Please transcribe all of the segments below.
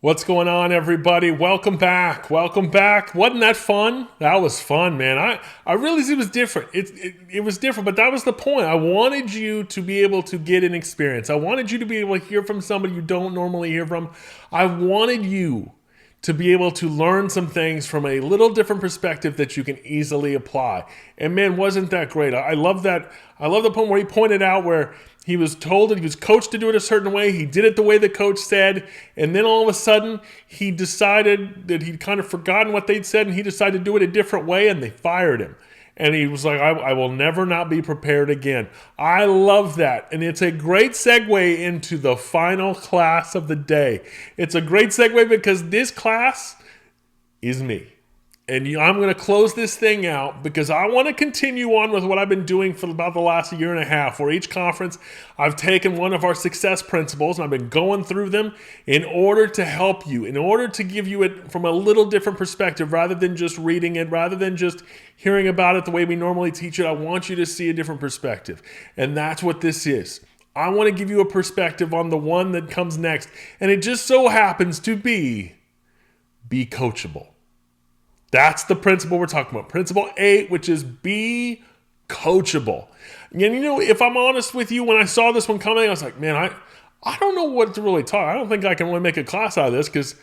What's going on, everybody? Welcome back. Welcome back. Wasn't that fun? That was fun, man. I realized it was different. It was different, but that was the point. I wanted you to be able to get an experience. I wanted you to be able to hear from somebody you don't normally hear from. I wanted you to be able to learn some things from a little different perspective that you can easily apply. And man, wasn't that great? I love that. I love the point where he pointed out where he was told that he was coached to do it a certain way. He did it the way the coach said. And then all of a sudden, he decided that he'd kind of forgotten what they'd said, and he decided to do it a different way, and they fired him. And he was like, I will never not be prepared again. I love that. And it's a great segue into the final class of the day. It's a great segue because this class is me. And I'm going to close this thing out because I want to continue on with what I've been doing for about the last year and a half. For each conference, I've taken one of our success principles and I've been going through them in order to help you, in order to give you it from a little different perspective rather than just reading it, rather than just hearing about it the way we normally teach it. I want you to see a different perspective. And that's what this is. I want to give you a perspective on the one that comes next. And it just so happens to be coachable. That's the principle we're talking about. Principle 8, which is be coachable. And if I'm honest with you, when I saw this one coming, I was like, man, I don't know what to really talk. I don't think I can really make a class out of this because,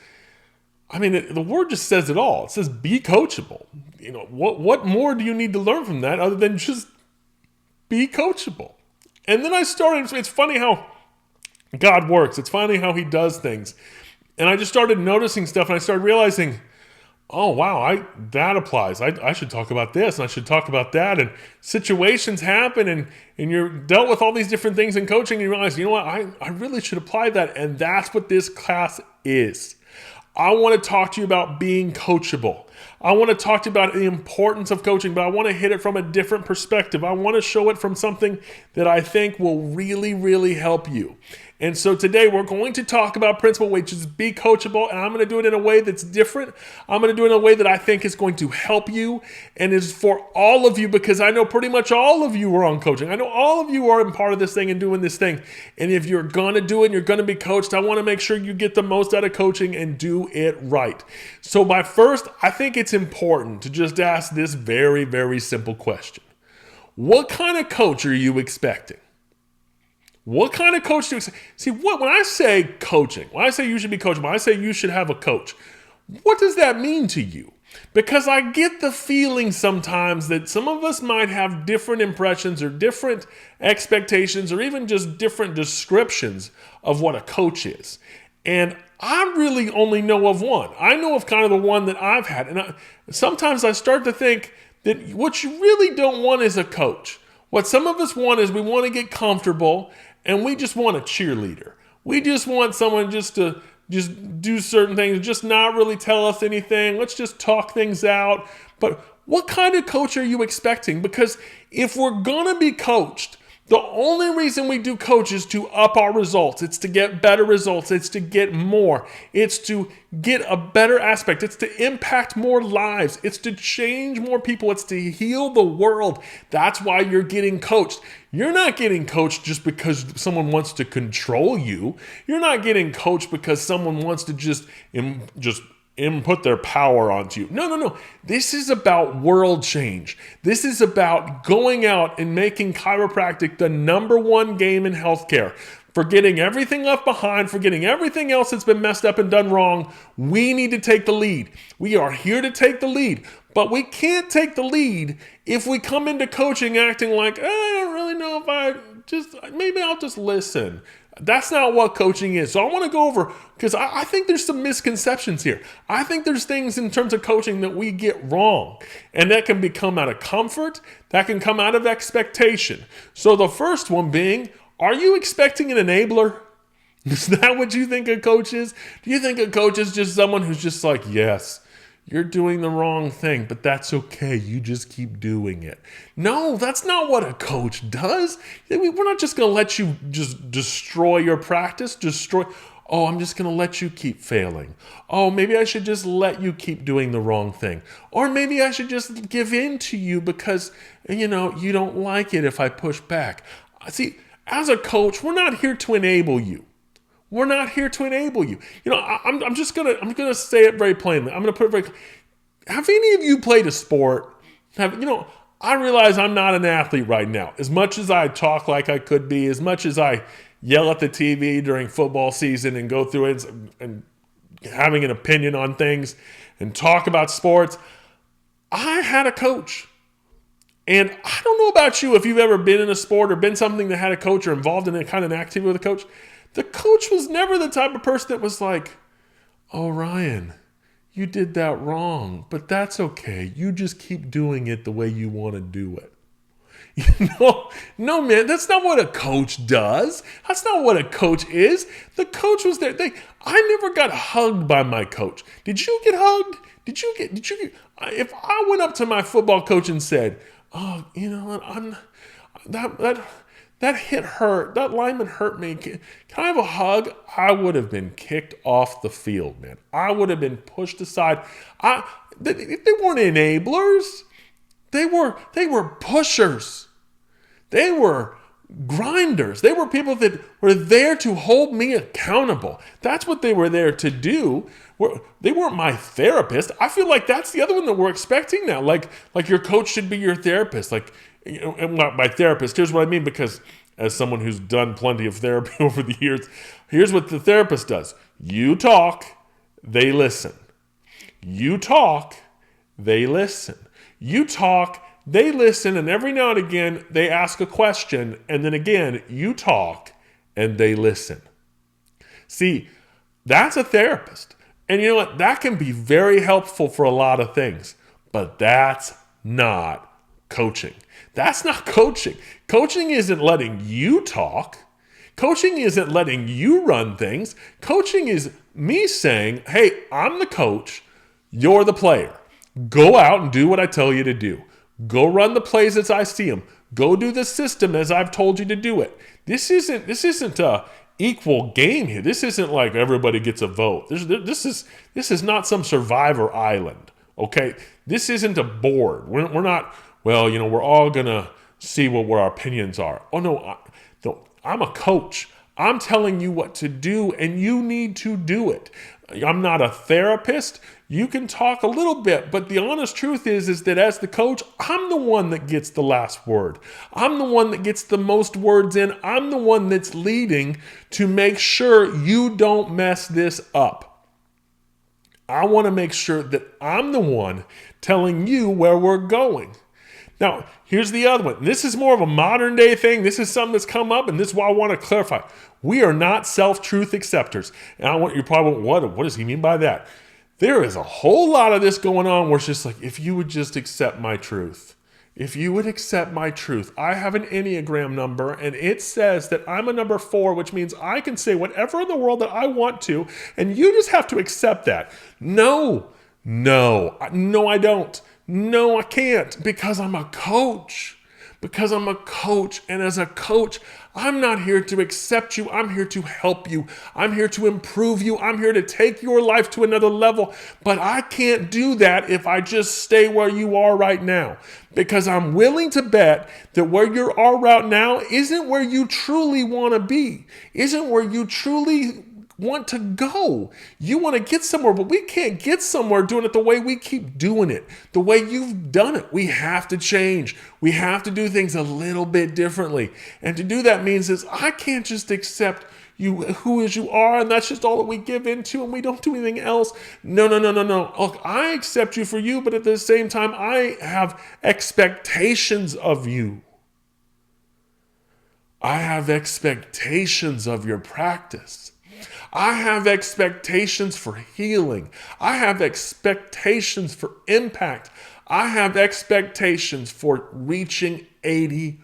the word just says it all. It says be coachable. What more do you need to learn from that other than just be coachable? And then I started, it's funny how God works. It's funny how he does things. And I just started noticing stuff and I started realizing, oh, wow, that applies. I should talk about this and I should talk about that. And situations happen and you're dealt with all these different things in coaching and you realize, you know what, I really should apply that. And that's what this class is. I want to talk to you about being coachable. I want to talk to you about the importance of coaching, but I want to hit it from a different perspective. I want to show it from something that I think will really, really help you. And so today we're going to talk about principle, which is be coachable, and I'm going to do it in a way that's different. I'm going to do it in a way that I think is going to help you and is for all of you because I know pretty much all of you are on coaching. I know all of you are in part of this thing and doing this thing. And if you're going to do it and you're going to be coached, I want to make sure you get the most out of coaching and do it right. So I think it's important to just ask this very, very simple question. What kind of coach are you expecting? What kind of coach do you expect? See, when I say coaching, when I say you should be coaching, when I say you should have a coach, what does that mean to you? Because I get the feeling sometimes that some of us might have different impressions or different expectations or even just different descriptions of what a coach is. And I really only know of one. I know of kind of the one that I've had. And sometimes I start to think that what you really don't want is a coach. What some of us want is we want to get comfortable and we just want a cheerleader. We just want someone just to just do certain things, just not really tell us anything. Let's just talk things out. But what kind of coach are you expecting? Because if we're going to be coached, the only reason we do coach is to up our results. It's to get better results. It's to get more. It's to get a better aspect. It's to impact more lives. It's to change more people. It's to heal the world. That's why you're getting coached. You're not getting coached just because someone wants to control you. You're not getting coached because someone wants to just input their power onto you. No. This is about world change. This is about going out and making chiropractic the number one game in healthcare. Forgetting everything left behind, forgetting everything else that's been messed up and done wrong. We need to take the lead. We are here to take the lead. But we can't take the lead if we come into coaching acting like, I don't really know if maybe I'll just listen. That's not what coaching is. So I want to go over, because I think there's some misconceptions here. I think there's things in terms of coaching that we get wrong. And that can come out of comfort. That can come out of expectation. So the first one being, are you expecting an enabler? Is that what you think a coach is? Do you think a coach is just someone who's just like, yes, you're doing the wrong thing, but that's okay. You just keep doing it. No, that's not what a coach does. We're not just going to let you just destroy your practice, oh, I'm just going to let you keep failing. Oh, maybe I should just let you keep doing the wrong thing. Or maybe I should just give in to you because, you don't like it if I push back. See, as a coach, we're not here to enable you. We're not here to enable you. I'm gonna say it very plainly. I'm gonna put it very. Have any of you played a sport? I realize I'm not an athlete right now. As much as I talk like I could be, as much as I yell at the TV during football season and go through it and having an opinion on things and talk about sports, I had a coach. And I don't know about you if you've ever been in a sport or been something that had a coach or involved in a kind of an activity with a coach. The coach was never the type of person that was like, oh, Ryan, you did that wrong, but that's okay. You just keep doing it the way you want to do it. No, man, that's not what a coach does. That's not what a coach is. The coach was there. I never got hugged by my coach. Did you get hugged? Did you get, if I went up to my football coach and said, oh, that hit hurt. That lineman hurt me. Can I have a hug? I would have been kicked off the field, man. I would have been pushed aside. They weren't enablers. They were pushers. They were grinders. They were people that were there to hold me accountable. That's what they were there to do. They weren't my therapist. I feel like that's the other one that we're expecting now. Like your coach should be your therapist. And by therapist, here's what I mean, because as someone who's done plenty of therapy over the years, here's what the therapist does. You talk, they listen. You talk, they listen. You talk, they listen, and every now and again, they ask a question, and then again, you talk, and they listen. See, that's a therapist. And you know what? That can be very helpful for a lot of things, but that's not coaching. That's not coaching. Coaching isn't letting you talk. Coaching isn't letting you run things. Coaching is me saying, hey, I'm the coach. You're the player. Go out and do what I tell you to do. Go run the plays as I see them. Go do the system as I've told you to do it. This isn't a equal game here. This isn't like everybody gets a vote. This is not some Survivor Island. Okay, this isn't a board. We're not. Well, we're all gonna see what our opinions are. Oh no, I'm a coach. I'm telling you what to do, and you need to do it. I'm not a therapist. You can talk a little bit, but the honest truth is that as the coach, I'm the one that gets the last word. I'm the one that gets the most words in. I'm the one that's leading to make sure you don't mess this up. I want to make sure that I'm the one telling you where we're going. Now, here's the other one. This is more of a modern day thing. This is something that's come up, and this is why I want to clarify. We are not self-truth acceptors. And you probably won't, what does he mean by that? There is a whole lot of this going on where it's just like, if you would just accept my truth. If you would accept my truth. I have an Enneagram number, and it says that I'm a number 4, which means I can say whatever in the world that I want to, and you just have to accept that. No, I don't. No, I can't, because I'm a coach. Because I'm a coach, and as a coach, I'm not here to accept you. I'm here to help you. I'm here to improve you. I'm here to take your life to another level. But I can't do that if I just stay where you are right now. Because I'm willing to bet that where you are right now isn't where you truly want to be. Isn't where you truly want to go. You want to get somewhere, but we can't get somewhere doing it the way we keep doing it, the way you've done it. We have to change. We have to do things a little bit differently. And to do that means is I can't just accept you who as you are, and that's just all that we give into, and we don't do anything else. No. Look, I accept you for you, but at the same time, I have expectations of you. I have expectations of your practice. I have expectations for healing. I have expectations for impact. I have expectations for reaching 80%.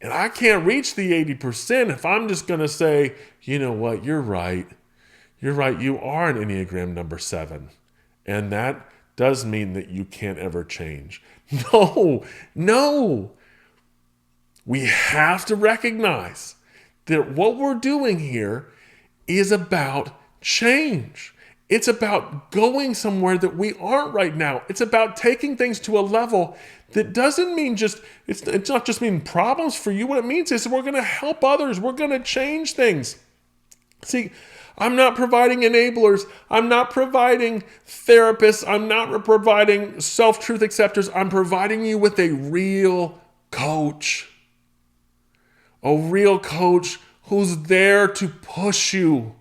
And I can't reach the 80% if I'm just going to say, you know what, you're right. You're right, you are an Enneagram number 7. And that does mean that you can't ever change. No. We have to recognize that what we're doing here is about change. It's about going somewhere that we aren't right now. It's about taking things to a level that doesn't mean it's not just mean problems for you. What it means is we're going to help others. We're going to change things. See, I'm not providing enablers. I'm not providing therapists. I'm not providing self-truth acceptors. I'm providing you with a real coach. A real coach who's there to push you,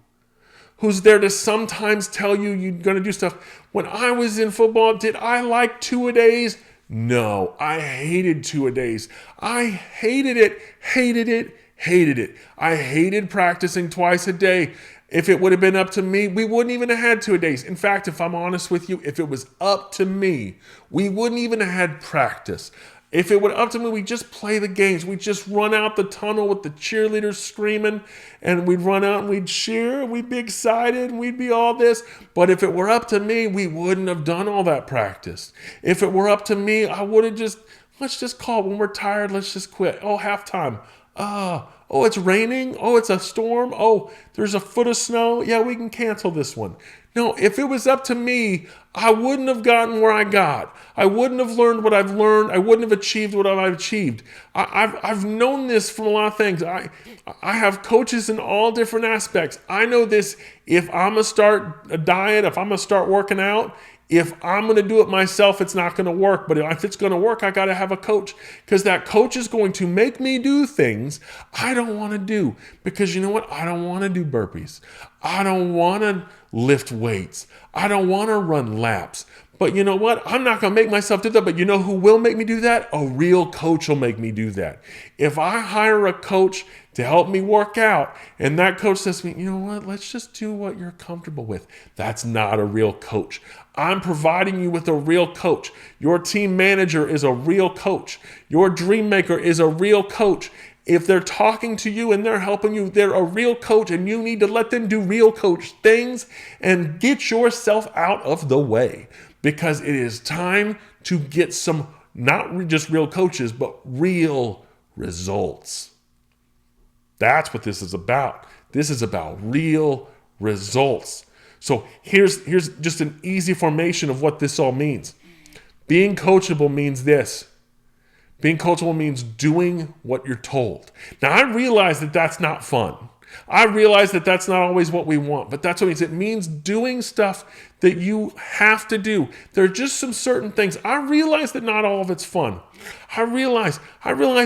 who's there to sometimes tell you you're going to do stuff. When I was in football, did I like two-a-days? No, I hated two-a-days. I hated it, hated it, hated it. I hated practicing twice a day. If it would have been up to me, we wouldn't even have had two-a-days. In fact, if I'm honest with you, if it was up to me, we wouldn't even have had practice. If it were up to me, we'd just play the games. We'd just run out the tunnel with the cheerleaders screaming, and we'd run out and we'd cheer, and we'd be excited, and we'd be all this. But if it were up to me, we wouldn't have done all that practice. If it were up to me, I would have let's just call it. When we're tired, let's just quit. Oh, halftime. Oh, it's raining. Oh, it's a storm. Oh, there's a foot of snow. Yeah, we can cancel this one. No, if it was up to me, I wouldn't have gotten where I got. I wouldn't have learned what I've learned. I wouldn't have achieved what I've achieved. I've known this from a lot of things. I have coaches in all different aspects. I know this. If I'm going to start a diet, if I'm going to start working out, if I'm going to do it myself, it's not going to work. But if it's going to work, I got to have a coach, because that coach is going to make me do things I don't want to do. Because you know what? I don't want to do burpees. I don't want to lift weights. I don't want to run laps. But you know what? I'm not going to make myself do that. But you know who will make me do that? A real coach will make me do that. If I hire a coach to help me work out, and that coach says to me, you know what? Let's just do what you're comfortable with. That's not a real coach. I'm providing you with a real coach. Your team manager is a real coach. Your dream maker is a real coach. If they're talking to you and they're helping you, they're a real coach, and you need to let them do real coach things and get yourself out of the way, because it is time to get some, not just real coaches, but real results. That's what this is about. This is about real results. So here's just an easy formation of what this all means. Being coachable means this. Being coachable means doing what you're told. Now, I realize that that's not fun. I realize that that's not always what we want, but that's what it means. It means doing stuff that you have to do. There are just some certain things. I realize that not all of it's fun. I realize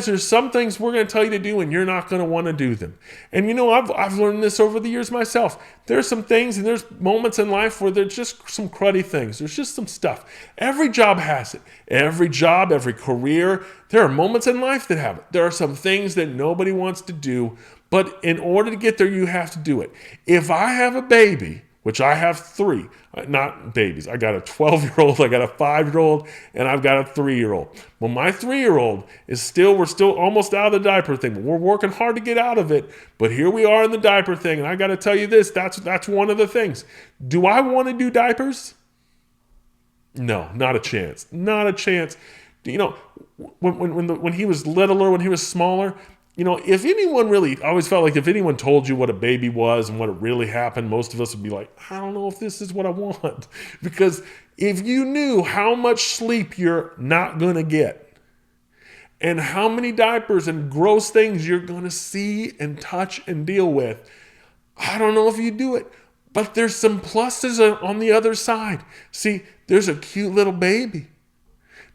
there's some things we're going to tell you to do and you're not going to want to do them. And you know, I've learned this over the years myself. There's some things and there's moments in life where there's just some cruddy things. There's just some stuff. Every job has it. Every job, every career. There are moments in life that have it. There are some things that nobody wants to do, but in order to get there, you have to do it. If I have a baby, which I have 3, not babies. I got a 12-year-old, I got a 5-year-old, and I've got a 3-year-old. Well, my 3-year-old we're still almost out of the diaper thing. We're working hard to get out of it, but here we are in the diaper thing, and I got to tell you this, that's one of the things. Do I want to do diapers? No, not a chance. Not a chance. You know, when he was littler, when he was smaller, you know, if anyone really, I always felt like if anyone told you what a baby was and what it really happened, most of us would be like, I don't know if this is what I want. Because if you knew how much sleep you're not going to get and how many diapers and gross things you're going to see and touch and deal with, I don't know if you do it. But there's some pluses on the other side. See, there's a cute little baby.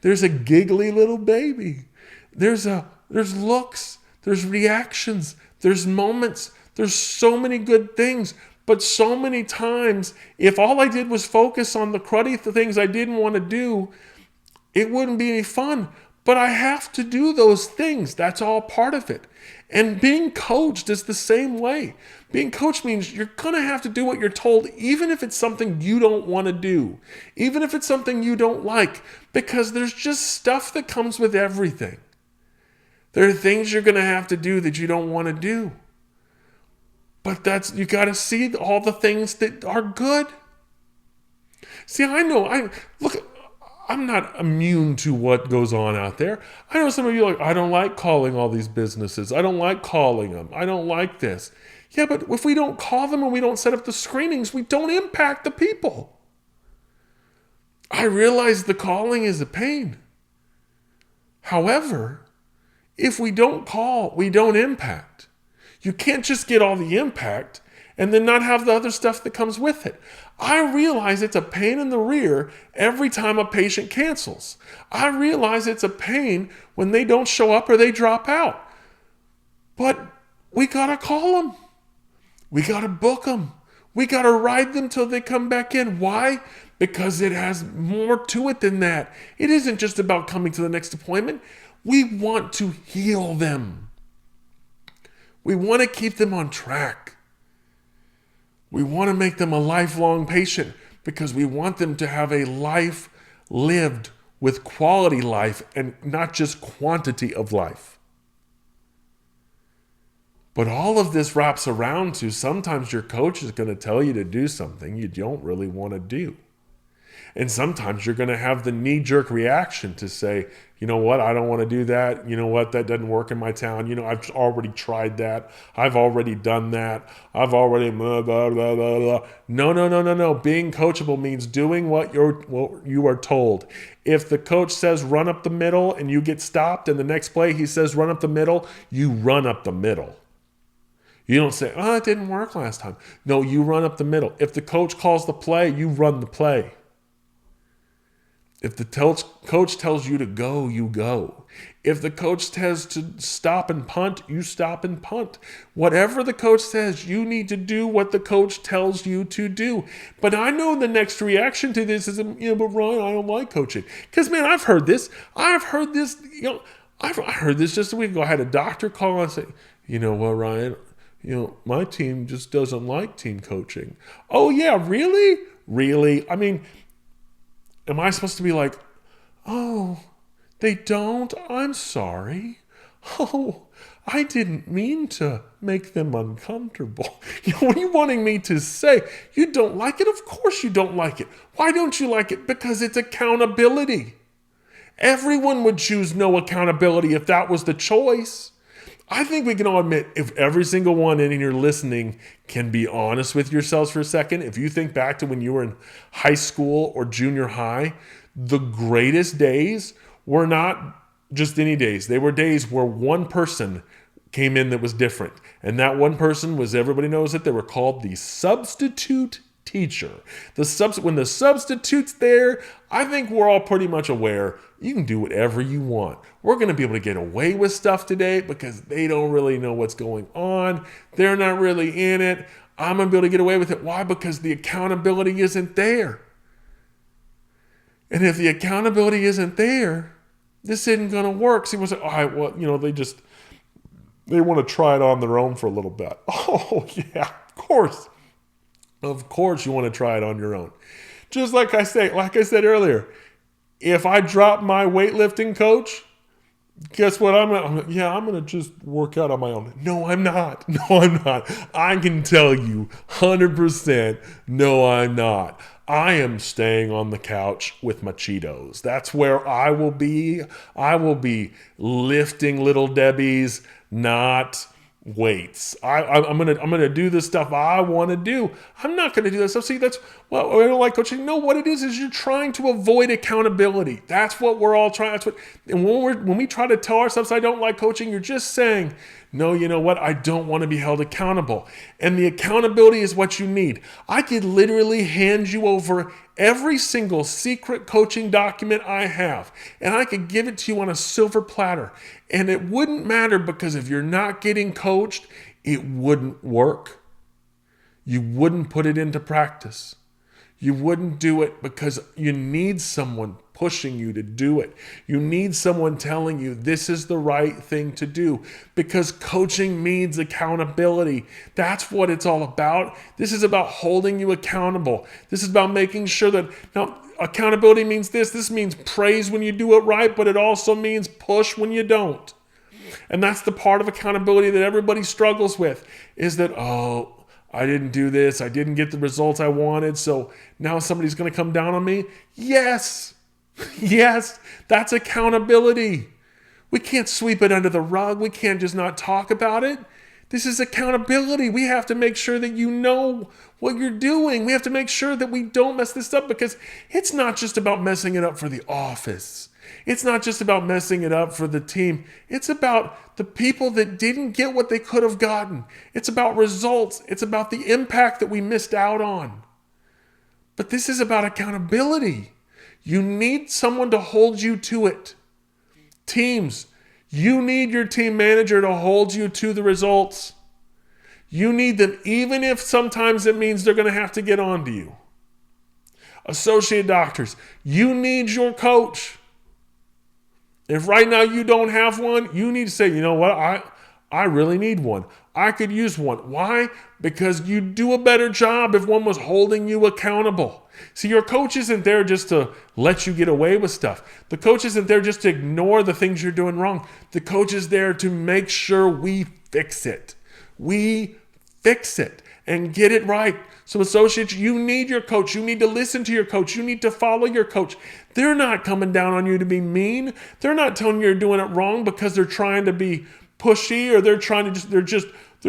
There's a giggly little baby. There's looks. There's reactions, there's moments, there's so many good things, but so many times, if all I did was focus on the cruddy things I didn't want to do, it wouldn't be any fun. But I have to do those things. That's all part of it. And being coached is the same way. Being coached means you're going to have to do what you're told, even if it's something you don't want to do, even if it's something you don't like, because there's just stuff that comes with everything. There are things you're going to have to do that you don't want to do. But you got to see all the things that are good. See, I'm not immune to what goes on out there. I know some of you are like, I don't like calling all these businesses. I don't like calling them. I don't like this. Yeah, but if we don't call them and we don't set up the screenings, we don't impact the people. I realize the calling is a pain. However, if we don't call, we don't impact. You can't just get all the impact and then not have the other stuff that comes with it. I realize it's a pain in the rear every time a patient cancels. I realize it's a pain when they don't show up or they drop out. But we gotta call them. We gotta book them. We gotta ride them till they come back in. Why? Because it has more to it than that. It isn't just about coming to the next appointment. We want to heal them. We want to keep them on track. We want to make them a lifelong patient because we want them to have a life lived with quality life and not just quantity of life. But all of this wraps around to sometimes your coach is going to tell you to do something you don't really want to do. And sometimes you're going to have the knee-jerk reaction to say, you know what, I don't want to do that. You know what, that doesn't work in my town. You know, I've already tried that. I've already done that. I've already blah, blah, blah, blah, blah. No. Being coachable means doing what you are told. If the coach says run up the middle and you get stopped and the next play he says run up the middle, you run up the middle. You don't say, oh, it didn't work last time. No, you run up the middle. If the coach calls the play, you run the play. If the coach tells you to go, you go. If the coach says to stop and punt, you stop and punt. Whatever the coach says, you need to do what the coach tells you to do. But I know the next reaction to this is, but Ryan, I don't like coaching. Because, man, I've heard this. I heard this just a week ago. I had a doctor call and say, you know what, Ryan, my team just doesn't like team coaching. Oh, yeah, really? Really? I mean, am I supposed to be like, oh, they don't? I'm sorry. Oh, I didn't mean to make them uncomfortable. What are you wanting me to say? You don't like it? Of course you don't like it. Why don't you like it? Because it's accountability. Everyone would choose no accountability if that was the choice. I think we can all admit, if every single one in here listening can be honest with yourselves for a second, if you think back to when you were in high school or junior high, the greatest days were not just any days. They were days where one person came in that was different. And that one person was, everybody knows it, they were called the substitute teacher. When the substitute's there, I think we're all pretty much aware you can do whatever you want. We're going to be able to get away with stuff today because they don't really know what's going on. They're not really in it. I'm going to be able to get away with it. Why? Because the accountability isn't there. And if the accountability isn't there, this isn't going to work. So you want to say, all right, well, they want to try it on their own for a little bit. Oh, yeah, of course. Of course you want to try it on your own. Just like I said earlier, if I drop my weightlifting coach, guess what? I'm going to just work out on my own. No, I'm not. I can tell you 100%, no, I'm not. I am staying on the couch with my Cheetos. That's where I will be. I will be lifting little Debbie's, not weights. I'm gonna do the stuff I want to do. I'm not gonna do that stuff. See, I don't like coaching. No, what it is you're trying to avoid accountability. That's what we're all trying. And when we try to tell ourselves I don't like coaching, you're just saying, no, you know what? I don't want to be held accountable. And the accountability is what you need. I could literally hand you over every single secret coaching document I have, and I could give it to you on a silver platter. And it wouldn't matter because if you're not getting coached, it wouldn't work. You wouldn't put it into practice. You wouldn't do it because you need someone pushing you to do it. You need someone telling you this is the right thing to do because coaching means accountability. That's what it's all about. This is about holding you accountable. This is about making sure that, now, accountability means this. This means praise when you do it right, but it also means push when you don't. And that's the part of accountability that everybody struggles with, is that, oh, I didn't do this. I didn't get the results I wanted. So now somebody's going to come down on me. Yes, that's accountability. We can't sweep it under the rug. We can't just not talk about it. This is accountability. We have to make sure that you know what you're doing. We have to make sure that we don't mess this up, because it's not just about messing it up for the office. It's not just about messing it up for the team. It's about the people that didn't get what they could have gotten. It's about results. It's about the impact that we missed out on. But this is about accountability. You need someone to hold you to it. Teams, you need your team manager to hold you to the results. You need them, even if sometimes it means they're going to have to get on to you. Associate doctors, you need your coach. If right now you don't have one, you need to say, you know what, I really need one. I could use one. Why? Because you do a better job if one was holding you accountable. See, your coach isn't there just to let you get away with stuff. The coach isn't there just to ignore the things you're doing wrong. The coach is there to make sure we fix it. We fix it and get it right. So associates, you need your coach. You need to listen to your coach. You need to follow your coach. They're not coming down on you to be mean. They're not telling you you're doing it wrong because they're trying to be pushy, or they're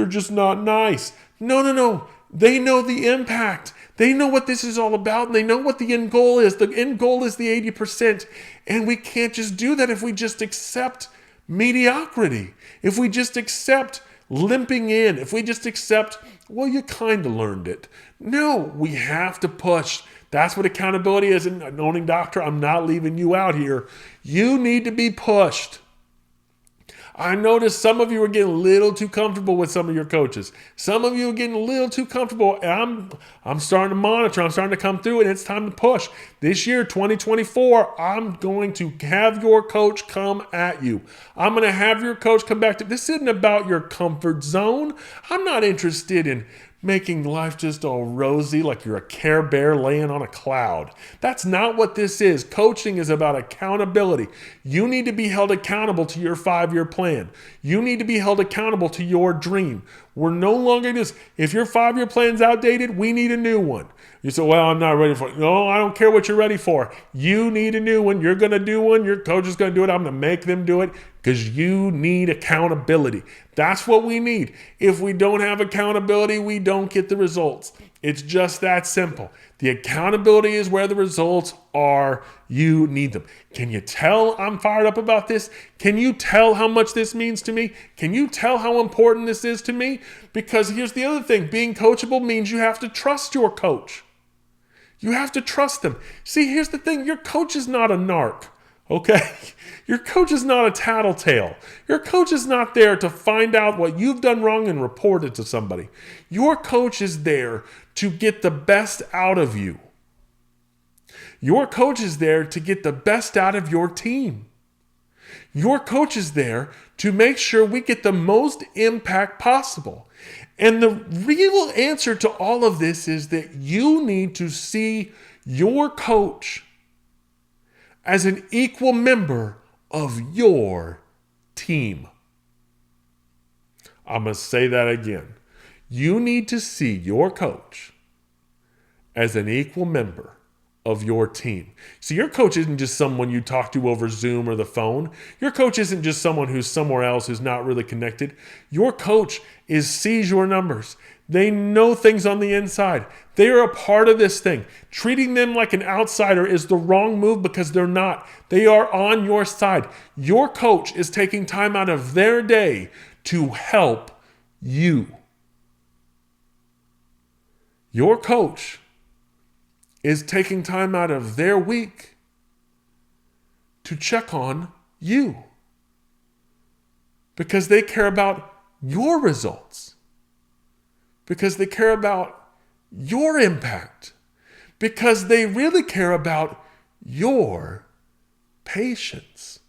just not nice. No. They know the impact. They know what this is all about, and they know what the end goal is. The end goal is the 80%. And we can't just do that if we just accept mediocrity. If we just accept limping in. If we just accept, well, you kind of learned it. No, we have to push. That's what accountability is. And owning doctor, I'm not leaving you out here. You need to be pushed. I noticed some of you are getting a little too comfortable with some of your coaches. Some of you are getting a little too comfortable. And I'm starting to monitor. I'm starting to come through, and it's time to push. This year, 2024, I'm going to have your coach come at you. I'm going to have your coach come back to. This isn't about your comfort zone. I'm not interested in making life just all rosy like you're a Care Bear laying on a cloud. That's not what this is. Coaching is about accountability. You need to be held accountable to your 5-year plan. You need to be held accountable to your dream. We're no longer just, if your 5-year plan's outdated, we need a new one. You say, well, I'm not ready for it. No, I don't care what you're ready for. You need a new one. You're going to do one. Your coach is going to do it. I'm going to make them do it, because you need accountability. That's what we need. If we don't have accountability, we don't get the results. It's just that simple. The accountability is where the results are. You need them. Can you tell I'm fired up about this? Can you tell how much this means to me? Can you tell how important this is to me? Because here's the other thing. Being coachable means you have to trust your coach. You have to trust them. See, here's the thing. Your coach is not a narc. Okay? Your coach is not a tattletale. Your coach is not there to find out what you've done wrong and report it to somebody. Your coach is there to get the best out of you. Your coach is there to get the best out of your team. Your coach is there to make sure we get the most impact possible. And the real answer to all of this is that you need to see your coach as an equal member of your team. I'm going to say that again. You need to see your coach as an equal member of your team. See, your coach isn't just someone you talk to over Zoom or the phone. Your coach isn't just someone who's somewhere else who's not really connected. Your coach sees your numbers. They know things on the inside. They are a part of this thing. Treating them like an outsider is the wrong move, because they're not. They are on your side. Your coach is taking time out of their day to help you. Your coach is taking time out of their week to check on you, because they care about your results, because they care about your impact, because they really care about your patience.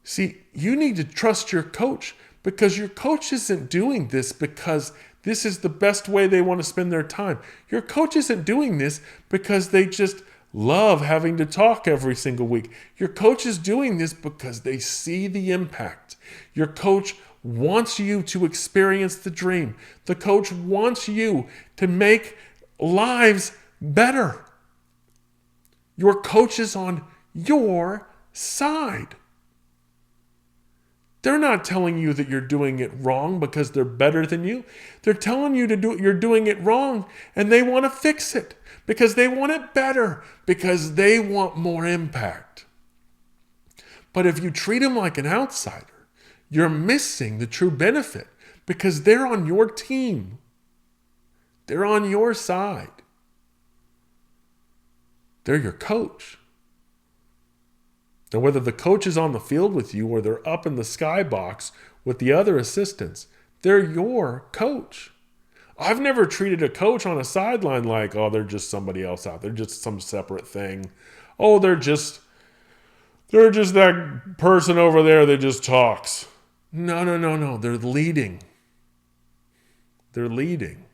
See, you need to trust your coach, because your coach isn't doing this because this is the best way they want to spend their time. Your coach isn't doing this because they just love having to talk every single week. Your coach is doing this because they see the impact. Your coach wants you to experience the dream. The coach wants you to make lives better. Your coach is on your side. They're not telling you that you're doing it wrong because they're better than you. They're telling you you're doing it wrong, and they want to fix it because they want it better, because they want more impact. But if you treat them like an outsider, you're missing the true benefit, because they're on your team. They're on your side. They're your coach. Now, whether the coach is on the field with you or they're up in the skybox with the other assistants, they're your coach. I've never treated a coach on a sideline like, oh, they're just somebody else out. They're just some separate thing. Oh, they're just that person over there that just talks. No. They're leading. They're leading.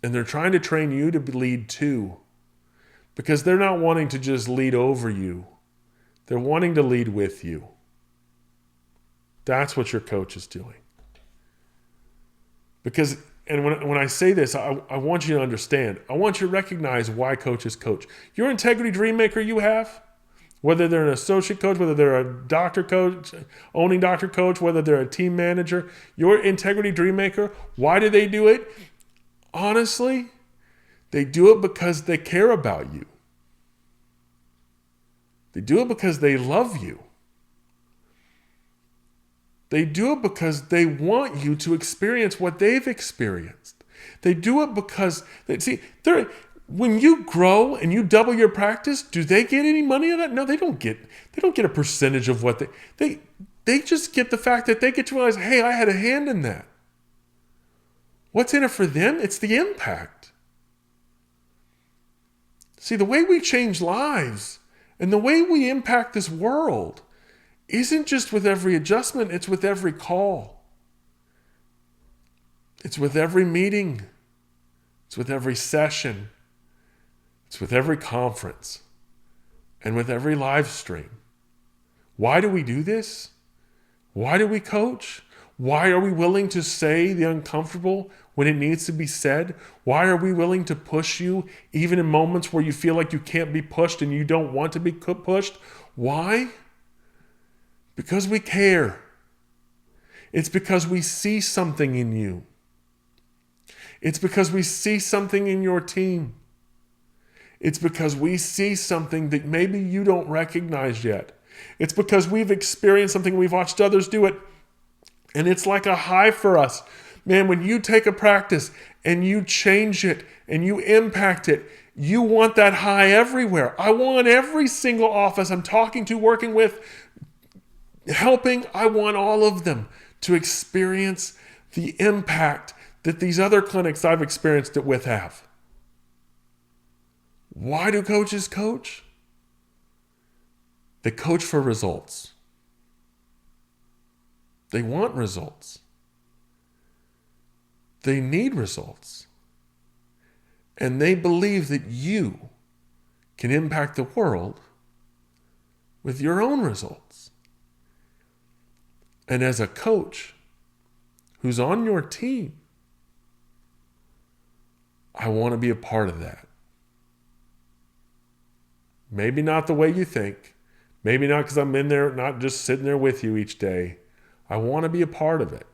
And they're trying to train you to lead too, because they're not wanting to just lead over you. They're wanting to lead with you. That's what your coach is doing. Because, and when I say this, I want you to understand. I want you to recognize why coaches coach. Your integrity dream maker you have, whether they're an associate coach, whether they're a doctor coach, owning doctor coach, whether they're a team manager, your integrity dream maker, why do they do it? Honestly, they do it because they care about you. They do it because they love you. They do it because they want you to experience what they've experienced. They do it because, when you grow and you double your practice, do they get any money on that? No, they don't get a percentage of what they just get the fact that they get to realize, hey, I had a hand in that. What's in it for them? It's the impact. See, the way we change lives and the way we impact this world isn't just with every adjustment, it's with every call. It's with every meeting. It's with every session. It's with every conference. And with every live stream. Why do we do this? Why do we coach? Why are we willing to say the uncomfortable when it needs to be said? Why are we willing to push you even in moments where you feel like you can't be pushed and you don't want to be pushed? Why? Because we care. It's because we see something in you. It's because we see something in your team. It's because we see something that maybe you don't recognize yet. It's because we've experienced something, we've watched others do it, and it's like a high for us. Man, when you take a practice and you change it and you impact it, you want that high everywhere. I want every single office I'm talking to, working with, helping, I want all of them to experience the impact that these other clinics I've experienced it with have. Why do coaches coach? They coach for results. They want results. They need results. And they believe that you can impact the world with your own results. And as a coach who's on your team, I want to be a part of that. Maybe not the way you think. Maybe not because I'm in there, not just sitting there with you each day. I want to be a part of it.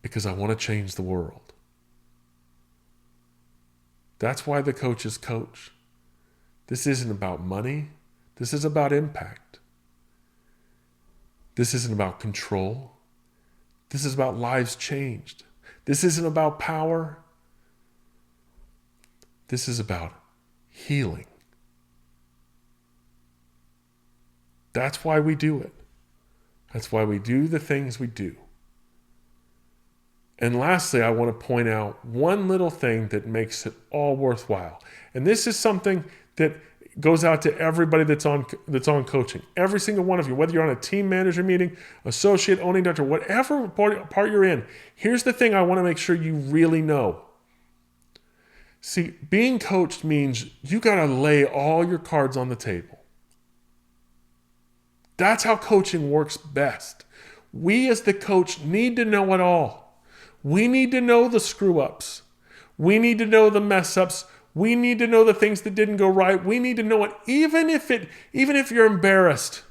Because I want to change the world. That's why the coaches coach. This isn't about money. This is about impact. This isn't about control. This is about lives changed. This isn't about power. This is about healing. That's why we do it. That's why we do the things we do. And lastly, I want to point out one little thing that makes it all worthwhile. And this is something that goes out to everybody that's on coaching. Every single one of you, whether you're on a team manager meeting, associate, owning doctor, whatever part you're in, here's the thing I want to make sure you really know. See, being coached means you got to lay all your cards on the table. That's how coaching works best. We as the coach need to know it all. We need to know the screw-ups. We need to know the mess-ups. We need to know the things that didn't go right. We need to know it even if you're embarrassed.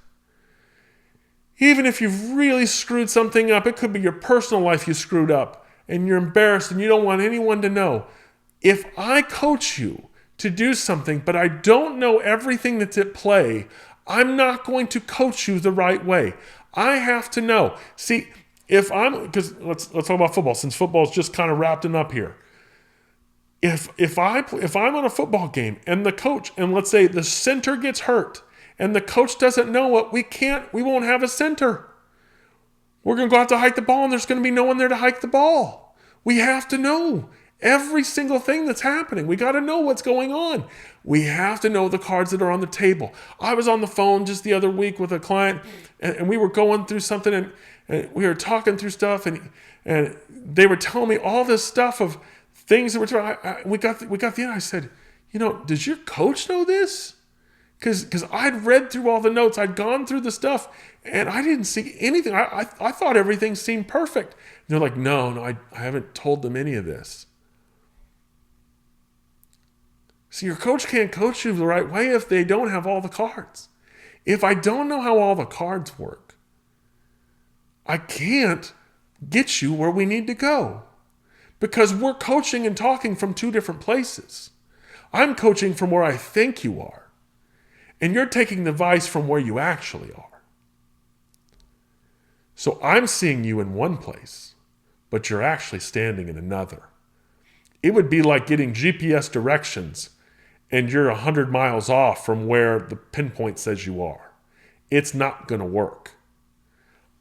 Even if you've really screwed something up, it could be your personal life you screwed up and you're embarrassed and you don't want anyone to know. If I coach you to do something, but I don't know everything that's at play, I'm not going to coach you the right way. I have to know. See, because let's talk about football, since football is just kind of wrapping up here. If I'm on a football game and the coach, and let's say the center gets hurt and the coach doesn't know it, we won't have a center. We're going to go out to hike the ball and there's going to be no one there to hike the ball. We have to know every single thing that's happening. We got to know what's going on. We have to know the cards that are on the table. I was on the phone just the other week with a client and we were going through something and we were talking through stuff and they were telling me all this stuff of things that we got the end. I said, does your coach know this? Because I'd read through all the notes, I'd gone through the stuff, and I didn't see anything. I thought everything seemed perfect. And they're like, no, I haven't told them any of this. So your coach can't coach you the right way if they don't have all the cards. If I don't know how all the cards work, I can't get you where we need to go. Because we're coaching and talking from two different places. I'm coaching from where I think you are. And you're taking the advice from where you actually are. So I'm seeing you in one place, but you're actually standing in another. It would be like getting GPS directions and you're 100 miles off from where the pinpoint says you are. It's not going to work.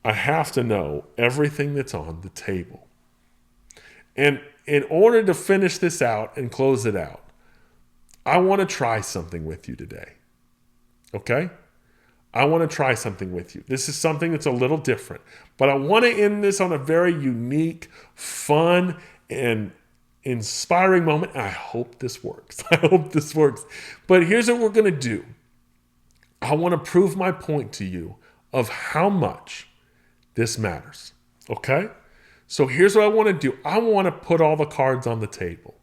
I have to know everything that's on the table. And in order to finish this out and close it out, I want to try something with you today. Okay? I want to try something with you. This is something that's a little different, but I want to end this on a very unique, fun, and inspiring moment. I hope this works. But here's what we're going to do. I want to prove my point to you of how much this matters. Okay? So here's what I want to do. I want to put all the cards on the table.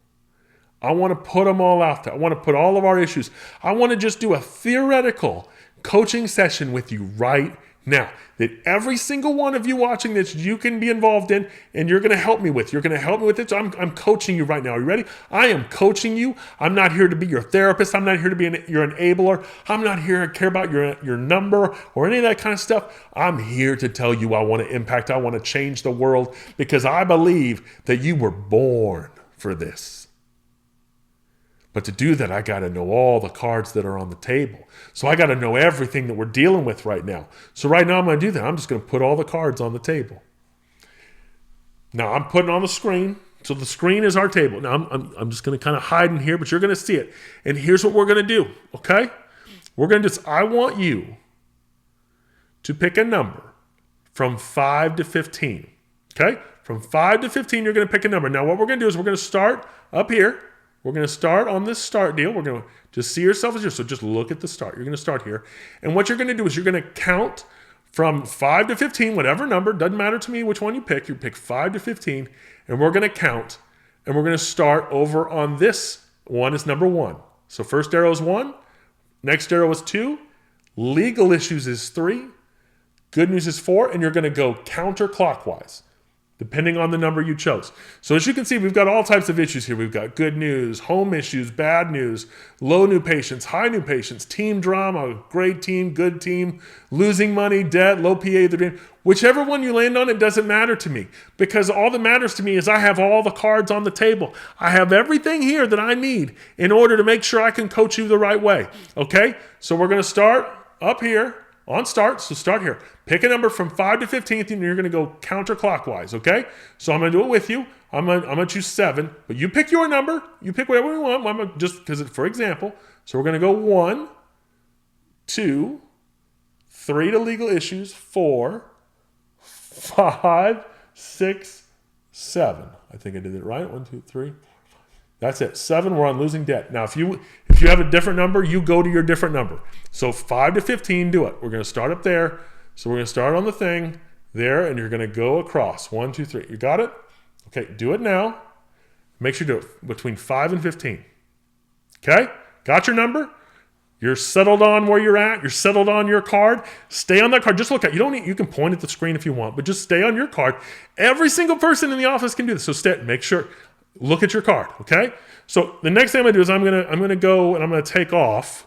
I want to put them all out there. I want to put all of our issues. I want to just do a theoretical coaching session with you right now that every single one of you watching this, you can be involved in and you're going to help me with. You're going to help me with it. So I'm coaching you right now. Are you ready? I am coaching you. I'm not here to be your therapist. I'm not here to be your enabler. I'm not here to care about your number or any of that kind of stuff. I'm here to tell you I want to impact. I want to change the world because I believe that you were born for this. But to do that, I got to know all the cards that are on the table. So I got to know everything that we're dealing with right now. So right now I'm going to do that. I'm just going to put all the cards on the table. Now I'm putting on the screen. So the screen is our table. Now I'm just going to kind of hide in here, but you're going to see it. And here's what we're going to do, okay? We're going to I want you to pick a number from 5 to 15, okay? From 5 to 15, you're going to pick a number. Now what we're going to do is we're going to start up here. We're going to start on this start deal. We're going to just see yourself as here. So just look at the start. You're going to start here. And what you're going to do is you're going to count from 5 to 15, whatever number. Doesn't matter to me which one you pick. You pick 5 to 15. And we're going to count. And we're going to start over on this one is number 1. So first arrow is 1. Next arrow is 2. Legal issues is 3. Good news is 4. And you're going to go counterclockwise, depending on the number you chose. So as you can see, we've got all types of issues here. We've got good news, home issues, bad news, low new patients, high new patients, team drama, great team, good team, losing money, debt, low PA, the dream. Whichever one you land on, it doesn't matter to me because all that matters to me is I have all the cards on the table. I have everything here that I need in order to make sure I can coach you the right way. Okay? So we're going to start up here. On start, so start here. Pick a number from 5 to 15, and you're going to go counterclockwise, okay? So I'm going to do it with you. I'm going to choose 7, but you pick your number. You pick whatever you want. I'm gonna just because, for example, so we're going to go 1, 2, 3 to legal issues, 4, 5, 6, 7. I think I did it right. 1, 2, 3. That's it. 7, we're on losing debt. Now, if you have a different number, you go to your different number. So 5 to 15, do it. We're going to start up there. So we're going to start on the thing there, and you're going to go across. 1, 2, 3. You got it? Okay, do it now. Make sure you do it between 5 and 15. Okay? Got your number? You're settled on where you're at. You're settled on your card. Stay on that card. Just look at it. You don't need, you can point at the screen if you want, but just stay on your card. Every single person in the office can do this. So stay, make sure, look at your card, okay? So the next thing I'm gonna do is I'm gonna go and I'm gonna take off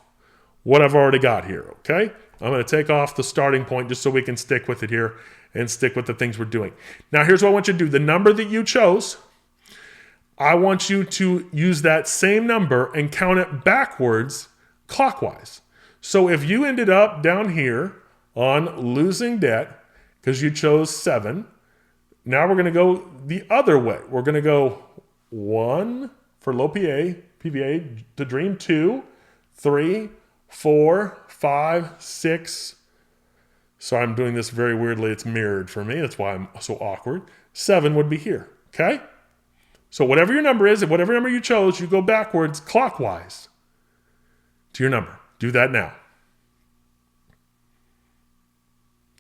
what I've already got here, okay? I'm gonna take off the starting point just so we can stick with it here and stick with the things we're doing. Now here's what I want you to do. The number that you chose, I want you to use that same number and count it backwards clockwise. So if you ended up down here on losing debt because you chose 7, now we're going to go the other way. We're going to go 1 for low PVA to dream, 2, 3, 4, 5, 6. So I'm doing this very weirdly. It's mirrored for me. That's why I'm so awkward. 7 would be here. Okay? So whatever your number is, whatever number you chose, you go backwards clockwise to your number. Do that now.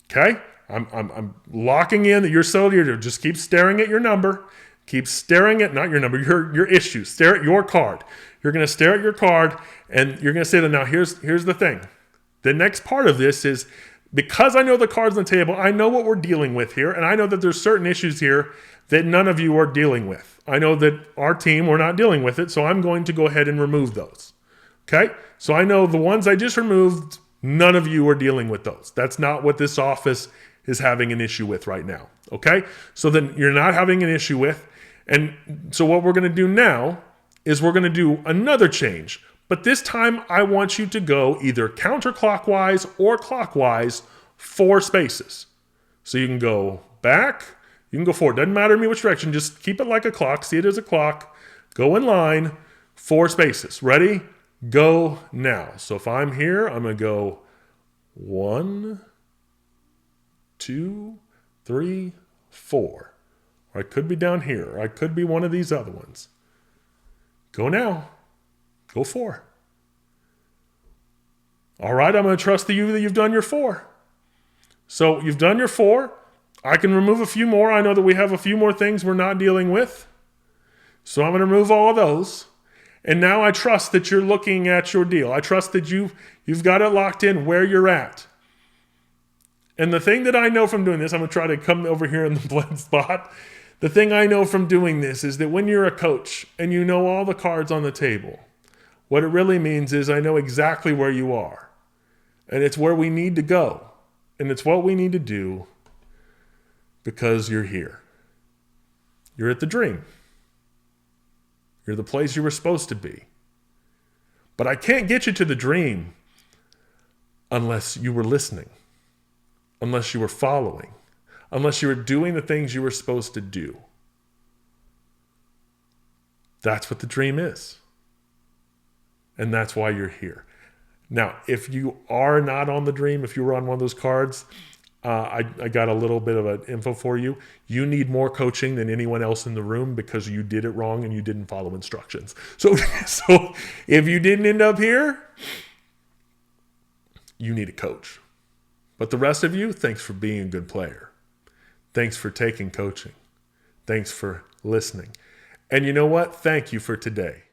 Okay? I'm locking in that you're settled here. Just keep staring at your number. Keep staring at, not your number, your issue. Stare at your card. You're going to stare at your card and you're going to say that now here's the thing. The next part of this is because I know the cards on the table, I know what we're dealing with here, and I know that there's certain issues here that none of you are dealing with. I know that our team, we're not dealing with it, so I'm going to go ahead and remove those. Okay? So I know the ones I just removed, none of you are dealing with those. That's not what this office is having an issue with right now. Okay? So then you're not having an issue with, and so what we're going to do now is we're going to do another change. But this time I want you to go either counterclockwise or clockwise 4 spaces. So you can go back, you can go forward. Doesn't matter to me which direction. Just keep it like a clock. See it as a clock. Go in line, 4 spaces. Ready? Go now. So if I'm here, I'm going to go 1, 2, 3, 4. Or I could be down here. Or I could be one of these other ones. Go now. Go 4. All right, I'm going to trust you that you've done your 4. So you've done your 4. I can remove a few more. I know that we have a few more things we're not dealing with. So I'm going to remove all of those. And now I trust that you're looking at your deal. I trust that you've got it locked in where you're at. And the thing that I know from doing this, I'm going to try to come over here in the blend spot. The thing I know from doing this is that when you're a coach and you know all the cards on the table, what it really means is I know exactly where you are. And it's where we need to go. And it's what we need to do because you're here. You're at the dream. You're the place you were supposed to be. But I can't get you to the dream unless you were listening, unless you were following, unless you were doing the things you were supposed to do. That's what the dream is. And that's why you're here. Now, if you are not on the dream, if you were on one of those cards, I got a little bit of an info for you. You need more coaching than anyone else in the room because you did it wrong and you didn't follow instructions. So if you didn't end up here, you need a coach. But the rest of you, thanks for being a good player. Thanks for taking coaching. Thanks for listening. And you know what? Thank you for today.